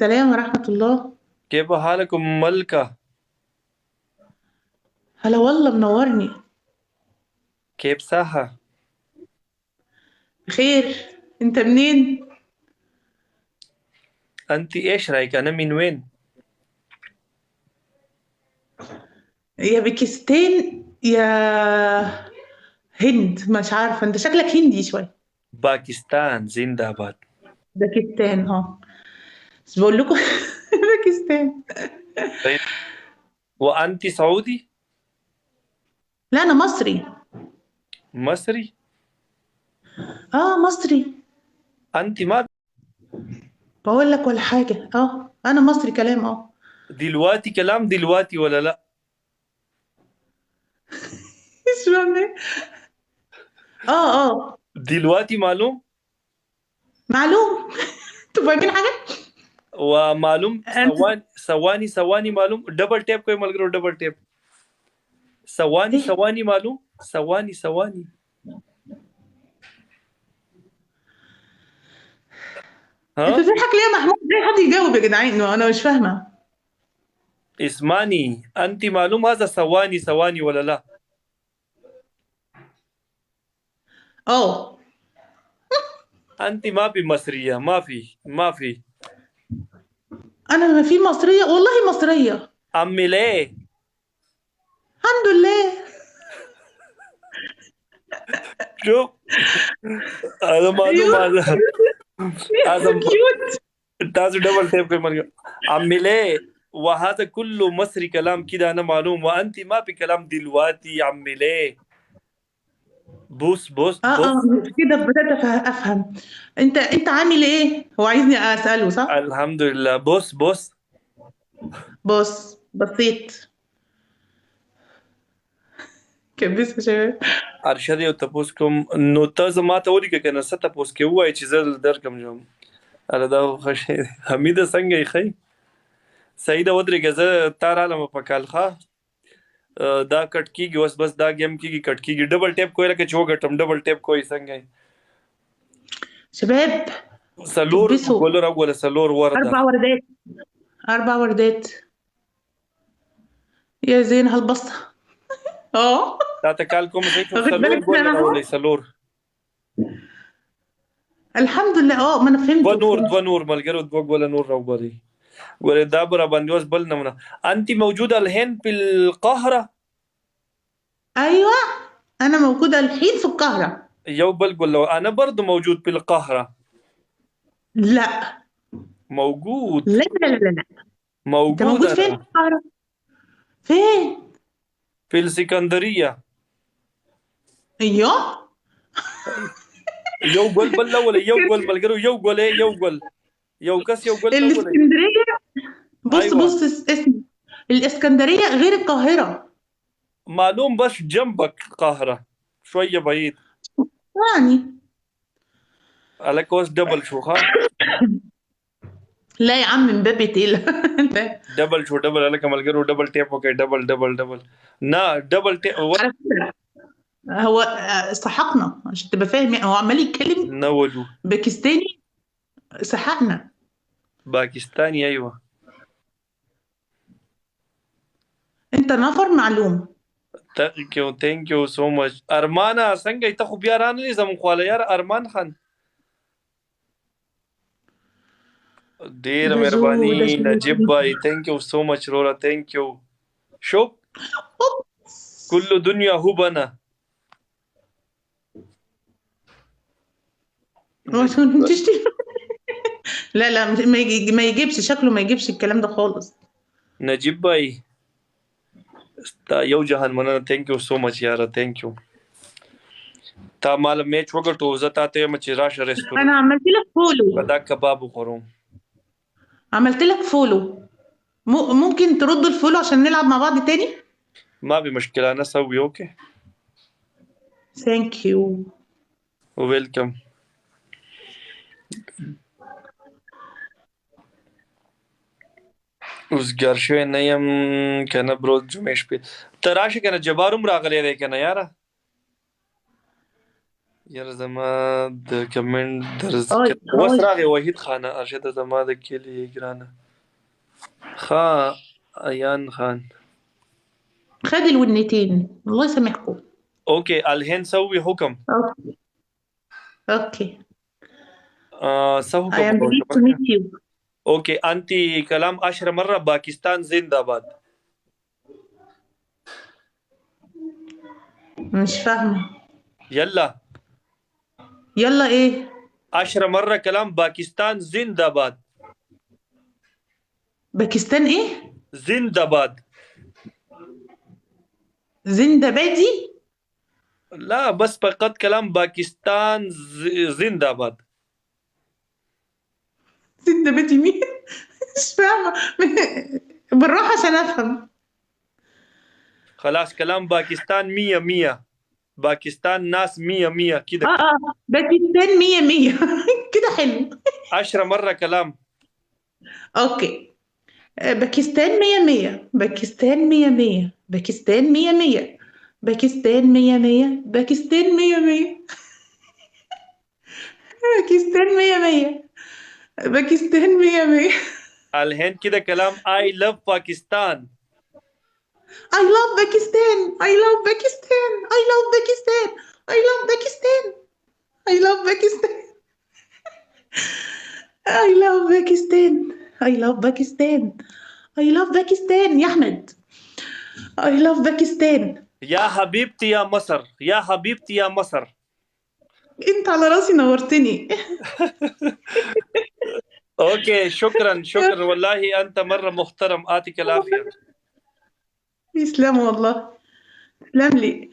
السلام ورحمة الله. كيف حالكم ملكة؟ هلا والله منورني. كيف صحة؟ بخير. انت منين؟ أنت إيش رأيك أنا من وين؟ يا باكستان يا هند، مش عارفة، انت شكلك هندي شوية. باكستان زندة باد. باكستان ها. بس بقول لكم باكستان. طيب، وأنت سعودي؟ لا انا مصري. مصري؟ اه مصري. أنت ما بقول لك ولا حاجة، انا مصري كلام دلوقتي كلام دلوقتي ولا لا؟ مش فاهمة. اه دلوقتي معلوم؟ معلوم. انتوا فاهمين حاجة؟ ومعلوم أنا- ثواني معلوم double tap कोई मल करो डबल टैप ثواني ايه ثواني معلوم ثواني انت ها بتضحك ليه يا محمود؟ ليه حد يجاوب يا جدعان؟ انا مش فاهمة. اسمعني أنت معلوم هذا ثواني ولا لا؟ اه أنت ما في مصرية ما في انا في مصرية والله مصرية. أمي ليه الحمد لله. شوف هذا معلوم ايوه. هذا كيوت. تاسو डबल टैप कोई मल عمي وهذا كله مصري كلام كده أنا معلوم وأنت ما في كلام دلوقتي عمي ليه بص كده بدأت افهم. انت عامل ايه؟ هو عايزني اساله صح؟ الحمد لله بص بص بسيط. كبس يا شباب. ارشد یو تاسو کوم نو تاسو ما ته ولیکه کنه ست تاسو کې وای چې زه درکم جوم اله دا خوشی حمید څنګه یې خی سعید ودرېږه زه تار عالم په کالخه دا کټ کیږي بس دا گیم کیږي کټ کیږي ډبل ټیپ کوی لکه چوغټم ډبل ټیپ کوی څنګه شباب سلور كبسوا. ګولر او ګول سلور ورده 4 وردات. 4 وردات. يا زين هالبسطة. اه دا ته کال کوم صحیح شو واخد سلور بالك من ګولر او اهو. سلور الحمد لله، ما انا دو فهمته نور فهمته. دو نور ملګرو دو ګول نور راو غوري ګوره دا برا باندې اوس بل نمونه انت موجوده الحين في القاهره ايوه انا موجودة الحين في القاهرة. یو بل ګول انا برضو موجود في القاهره لا موجود لا لا لا لا. انت موجود موجود فين في أنا القاهرة؟ فين؟ في السكندرية ايوه. يو جول بل ولا يو جول ملقرو يو جول إيه يو جول يو كاس يو جول ولا الاسكندرية. بص أيوة بص اسم الاسكندرية غير القاهرة. معلوم بس جنبك القاهرة شوية بعيد يعني على كوس دبل شو ها لا يا عم من باب تقيل. انت دبل شو دبل على كمال قرو دبل تيب اوكي دبل نا دبل تيب على فكرة هو سحقنا عشان تبقى فاهم، يعني هو عمال يتكلم نولو باكستاني. سحقنا. باكستاني أيوة انت نفر معلوم. thank you so much أرمانا څنګه ته خو بیا رانلی زمون خواله یار ارمان خان ډیر ده جو ده مهرباني جو. نجيب باي thank you so much رورا thank you شوف كل دنيا هو بنا نجيب باي تشتي. لا لا ما يجيبش شكله، ما يجيبش الكلام ده خالص. نجيب باي تا یو جهان مننه thank you so much یاره thank you تا مال میچ وګټو زه تا ته مچ راشه انا رستورانت عملت لك په فولو. دا کباب وخورم عملت لك فولو. ممكن ترد الفولو عشان نلعب مع بعض تاني. ما في مشكله انا اسوي اوكي ثانك يو. ويلكم اوسګر شوی نه يم کنه برو جمعې شپې ته راشه کنه جباروم راغلی دی کنه یاره یاره زما د کمنټ درز هاي وس هاي راغی وحید خانه ارشد زما د کلی ګرانه خا ایان خان. خد الونتين الله يسامحكم. اوكي الحين سوي حكم. اوكي اوكي. سو I حكم am pleased to meet you. اوكي انت كلام 10 مرة باكستان زندة باد. مش فاهمة. يلا يلا ايه؟ 10 مرة كلام باكستان زندة باد. باكستان ايه؟ زندة باد. زندبادي؟ لا بس فقط كلام باكستان زندة باد. زندبادي مين؟ مش فاهمة. بالراحة عشان افهم. خلاص كلام باكستان 100 باكستان ناس 100 كده. باكستان 100 كده حلو. 10 مرة كلام. اوكي. باكستان 100 باكستان 100 باكستان 100 باكستان 100 باكستان 100 باكستان 100 باكستان 100. الحين كده كلام I love باكستان. I love Pakistan. I love Pakistan. I love Pakistan. I love Pakistan. I love Pakistan. I love Pakistan. I love Pakistan. I love Pakistan يا أحمد. I love Pakistan. يا حبيبتي يا مصر يا حبيبتي يا مصر. أنت على راسي نورتني. اوكي شكرا شكرا والله انت مرة محترم اعطيك العافية. يسلم والله. تسلم لي.